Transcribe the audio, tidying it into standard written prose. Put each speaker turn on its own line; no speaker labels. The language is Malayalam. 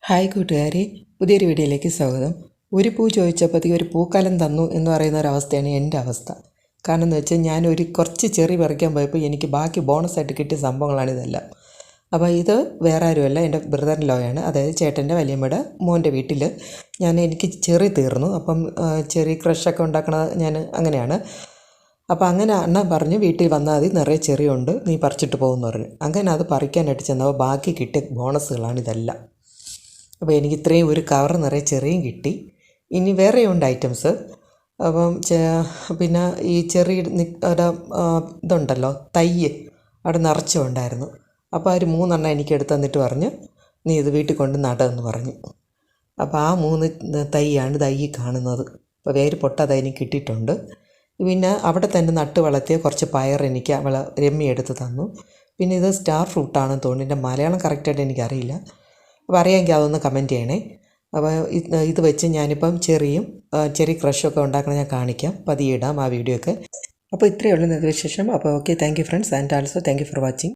ഹായ് കൂട്ടുകാരെ, പുതിയൊരു വീഡിയോയിലേക്ക് സ്വാഗതം. ഒരു പൂ ചോദിച്ചപ്പോഴത്തേക്ക് ഒരു പൂക്കാലം തന്നു എന്ന് പറയുന്ന ഒരവസ്ഥയാണ് എൻ്റെ അവസ്ഥ. കാരണം എന്ന് വെച്ചാൽ ഞാൻ കുറച്ച് ചെറി പറിക്കാൻ പോയപ്പോൾ എനിക്ക് ബാക്കി ബോണസായിട്ട് കിട്ടിയ സംഭവങ്ങളാണ് ഇതെല്ലാം. അപ്പോൾ ഇത് വേറെ ആരുമല്ല, എൻ്റെ ബ്രദർ ഇൻ ലോയാണ്. അതായത് ചേട്ടൻ്റെ വലിയമ്മയുടെ മോൻ്റെ വീട്ടിൽ എനിക്ക് ചെറി തീർന്നു. അപ്പം ചെറി ക്രഷൊക്കെ ഉണ്ടാക്കണത് ഞാൻ അങ്ങനെയാണ്. അപ്പോൾ അങ്ങനെ അണ്ണൻ പറഞ്ഞു വീട്ടിൽ വന്നാൽ മതി, നിറയെ ചെറിയുണ്ട്, നീ പറിച്ചിട്ട് പോകുമെന്ന് പറഞ്ഞു. അങ്ങനെ അത് പറിക്കാനായിട്ട് ചെന്നപ്പോൾ ബാക്കി കിട്ടിയ ബോണസുകളാണ് ഇതെല്ലാം. അപ്പോൾ എനിക്ക് ഇത്രയും ഒരു കവർ നിറയെ ചെറിയും കിട്ടി. ഇനി വേറെയുണ്ട് ഐറ്റംസ്. അപ്പം പിന്നെ ഈ ചെറിയ ഇതുണ്ടല്ലോ തൈ അവിടെ നിറച്ചുണ്ടായിരുന്നു. അപ്പോൾ അവർ 3 എനിക്ക് എടുത്ത് തന്നിട്ട് പറഞ്ഞു, നീ ഇത് വീട്ടിൽ കൊണ്ട് നടുമെന്ന് പറഞ്ഞു. അപ്പോൾ ആ 3 തൈയാണ് തൈ കാണുന്നത്. അപ്പോൾ വേര് പൊട്ടാതെ എനിക്ക് കിട്ടിയിട്ടുണ്ട്. പിന്നെ അവിടെ തന്നെ നട്ട് വളർത്തിയ കുറച്ച് പയർ എനിക്ക് രമ്യ എടുത്ത് തന്നു. പിന്നെ ഇത് സ്റ്റാർ ഫ്രൂട്ടാണെന്ന് തോന്നുന്നു. എൻ്റെ മലയാളം കറക്റ്റായിട്ട് എനിക്കറിയില്ല. അപ്പോൾ അറിയാമെങ്കിൽ അതൊന്ന് കമൻറ്റ് ചെയ്യണേ. അപ്പോൾ ഇത് വെച്ച് ഞാനിപ്പം ചെറിയ ക്രഷൊക്കെ ഉണ്ടാക്കണം, ഞാൻ കാണിക്കാം, പതിയെ ഇടാം ആ വീഡിയോ ഒക്കെ. അപ്പോൾ ഇത്രയേ ഉള്ളൂ ഇന്നത്തെ വിശേഷം. അപ്പോൾ okay, thank you friends, and also thank you for watching.